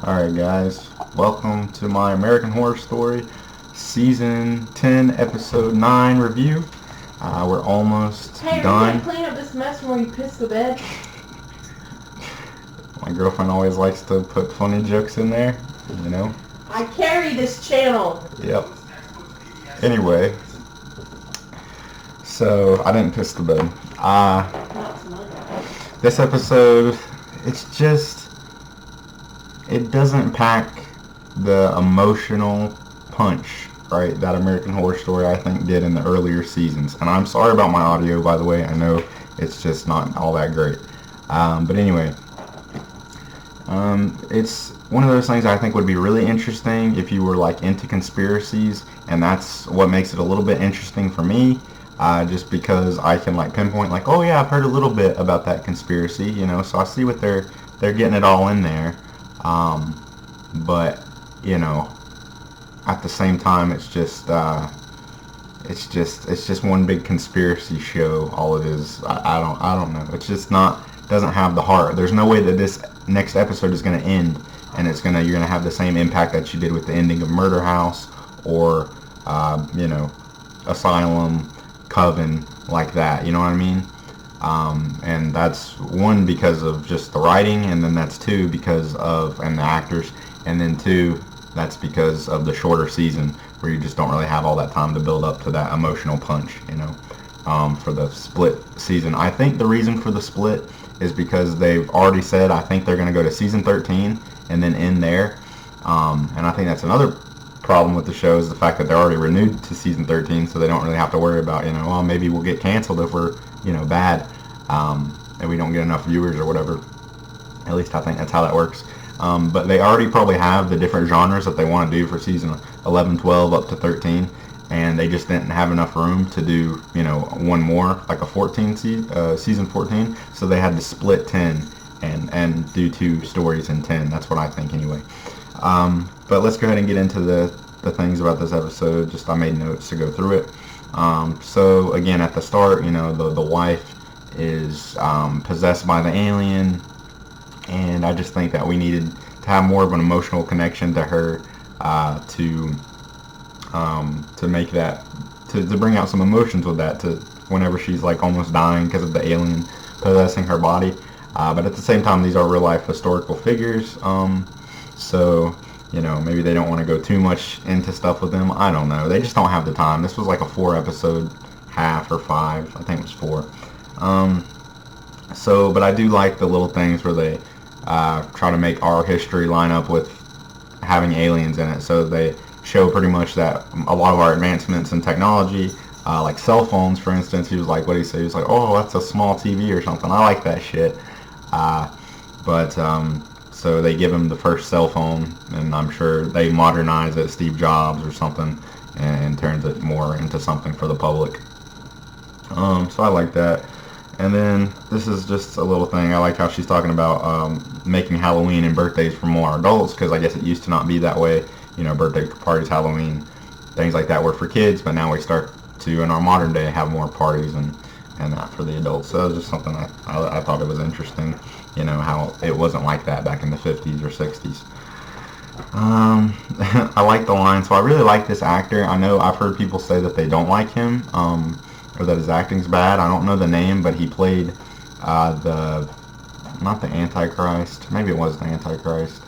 Alright guys, welcome to my American Horror Story Season 10 Episode 9 review. We're almost Hey, done. are you gonna clean up this mess from where you pissed the bed? My girlfriend always likes to put funny jokes in there, you know? I carry this channel. Yep. Anyway, so I didn't piss the bed. Not tonight. This episode, it doesn't pack the emotional punch, right, that American Horror Story I think did in the earlier seasons. And I'm sorry about my audio, by the way. I know it's just not all that great. But anyway, it's one of those things I think would be really interesting if you were like into conspiracies, and that's what makes it a little bit interesting for me. Just because I can like pinpoint like, oh yeah, I've heard a little bit about that conspiracy, you know, so I see what they're getting it all in there. But you know, at the same time, it's just one big conspiracy show. All it is, I don't know. It's just not, doesn't have the heart. There's no way that this next episode is going to end and you're going to have the same impact that you did with the ending of Murder House or you know, Asylum, Coven, like that. You know what I mean? And that's one, because of just the writing, and then that's two, because of, and the actors, and then two, that's because of the shorter season where you just don't really have all that time to build up to that emotional punch, you know. For the split season, I think the reason for the split is because they've already said, I think they're going to go to season 13 and then end there. And I think that's another problem with the show, is the fact that they're already renewed to season 13, so they don't really have to worry about, you know, well, maybe we'll get canceled if we're, you know, bad, and we don't get enough viewers or whatever. At least I think that's how that works. But they already probably have the different genres that they want to do for season 11, 12, up to 13, and they just didn't have enough room to do, you know, one more, like a season 14, so they had to split 10 and do two stories in 10. That's what I think anyway. But let's go ahead and get into the things about this episode. Just I made notes to go through it. So again, at the start, you know, the wife is possessed by the alien, and I just think that we needed to have more of an emotional connection to her, to make that, to bring out some emotions with that, to whenever she's like almost dying because of the alien possessing her body. But at the same time, these are real life historical figures, so you know, maybe they don't want to go too much into stuff with them. I don't know. They just don't have the time. This was like a 4-episode half, or 5. I think it was 4. So, but I do like the little things where they try to make our history line up with having aliens in it. So they show pretty much that a lot of our advancements in technology, like cell phones, for instance, he was like, what did he say? He was like, oh, that's a small TV or something. I like that shit. So they give him the first cell phone, and I'm sure they modernize it, Steve Jobs or something, and turns it more into something for the public. So I like that. And then this is just a little thing. I like how she's talking about making Halloween and birthdays for more adults, because I guess it used to not be that way. You know, birthday parties, Halloween, things like that were for kids, but now we start to, in our modern day, have more parties and that for the adults. So it was just something I thought it was interesting, you know, how it wasn't like that back in the 50s or 60s. I like the line. So I really like this actor. I know I've heard people say that they don't like him, or that his acting's bad. I don't know the name, but he played not the Antichrist. Maybe it was the Antichrist.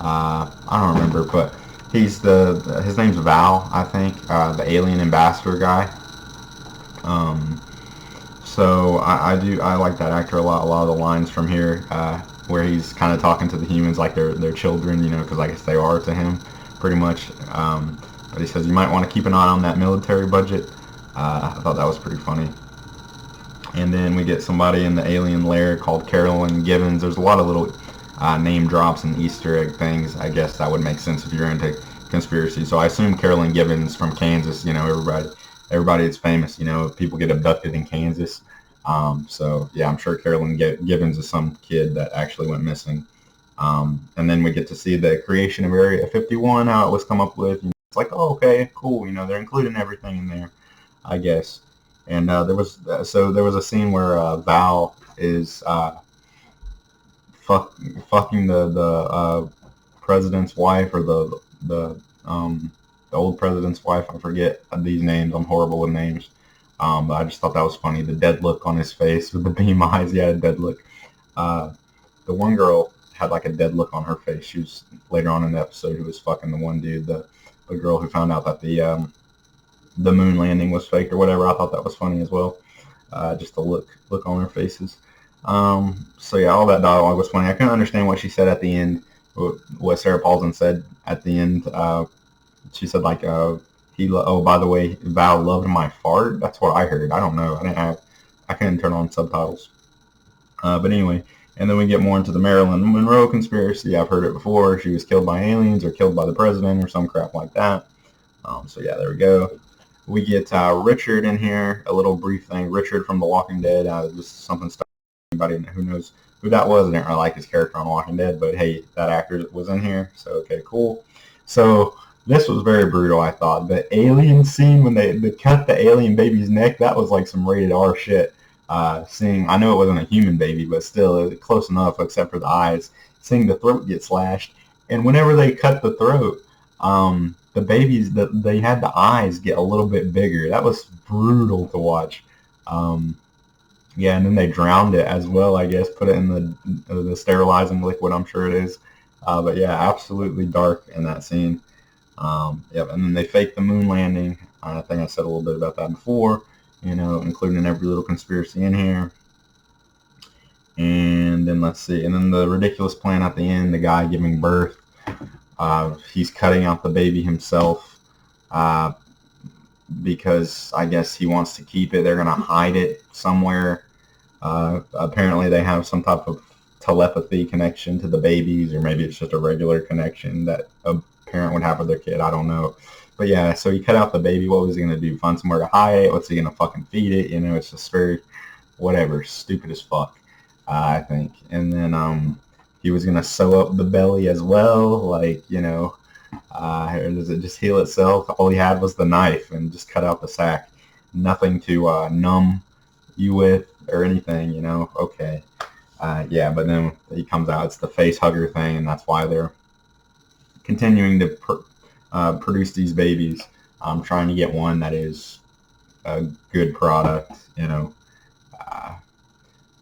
I don't remember, but he's his name's Val, I think, the alien ambassador guy. So I like that actor a lot. A lot of the lines from here, where he's kind of talking to the humans like they're children, you know, because I guess they are to him, pretty much. But he says you might want to keep an eye on that military budget. I thought that was pretty funny. And then we get somebody in the alien lair called Carolyn Givens. There's a lot of little name drops and Easter egg things. I guess that would make sense if you're into conspiracy. So I assume Carolyn Givens from Kansas. You know, everybody is famous. You know, people get abducted in Kansas. So yeah, I'm sure Carolyn Givens is some kid that actually went missing. And then we get to see the creation of Area 51, how it was come up with. You know, it's like, oh, okay, cool. You know, they're including everything in there, I guess. And there was a scene where Val is fucking the president's wife, or the old president's wife. I forget these names. I'm horrible with names. But I just thought that was funny. The dead look on his face with the beam eyes. He had a dead look. The one girl had like a dead look on her face. She was later on in the episode who was fucking the one dude, the girl who found out that the moon landing was fake or whatever. I thought that was funny as well. Just the look on their faces. So yeah, all that dialogue was funny. I couldn't understand what she said at the end. What Sarah Paulson said at the end. She said like, by the way, Val loved my fart. That's what I heard. I don't know. I couldn't turn on subtitles. But anyway, and then we get more into the Marilyn Monroe conspiracy. I've heard it before. She was killed by aliens or killed by the president or some crap like that. So yeah, there we go. We get Richard in here, a little brief thing. Richard from The Walking Dead. Just something stuck. Anybody who knows who that was, I didn't really like his character on Walking Dead, but hey, that actor was in here, so okay, cool. So this was very brutal, I thought. The alien scene when they cut the alien baby's neck, that was like some rated R shit. I know it wasn't a human baby, but still, it was close enough, except for the eyes. Seeing the throat get slashed, and whenever they cut the throat, the babies, they had the eyes get a little bit bigger. That was brutal to watch. Yeah, and then they drowned it as well, I guess, put it in the sterilizing liquid, I'm sure it is. But yeah, absolutely dark in that scene. Yep, and then they faked the moon landing. I think I said a little bit about that before, including every little conspiracy in here. And then let's see, and then the ridiculous plan at the end, the guy giving birth, he's cutting out the baby himself because I guess he wants to keep it. They're going to hide it somewhere. Apparently they have some type of telepathy connection to the babies, or maybe it's just a regular connection that a parent would have with their kid. I don't know. But yeah, so he cut out the baby. What was he going to do? Find somewhere to hide it? What's he going to fucking feed it? It's just very, whatever, stupid as fuck, I think. And then he was going to sew up the belly as well, like, or does it just heal itself? All he had was the knife and just cut out the sack. Nothing to numb you with or anything, okay. Yeah, but then he comes out, it's the face hugger thing, and that's why they're continuing to produce these babies. I'm trying to get one that is a good product,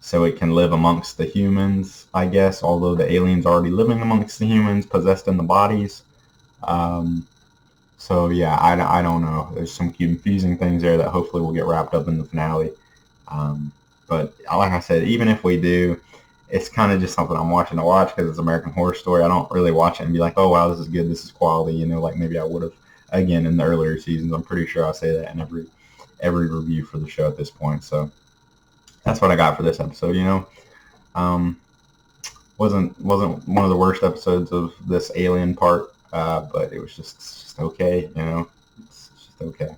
so it can live amongst the humans, I guess, although the aliens are already living amongst the humans, possessed in the bodies. So yeah, I don't know. There's some confusing things there that hopefully will get wrapped up in the finale. But like I said, even if we do, it's kind of just something I'm watching to watch because it's American Horror Story. I don't really watch it and be like, oh wow, this is good, this is quality, like maybe I would have again in the earlier seasons. I'm pretty sure I say that in every review for the show at this point. So that's what I got for this episode. Wasn't one of the worst episodes of this alien part, but it was just okay. It's just okay.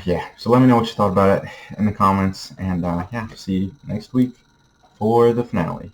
Yeah, so let me know what you thought about it in the comments, and yeah, see you next week for the finale.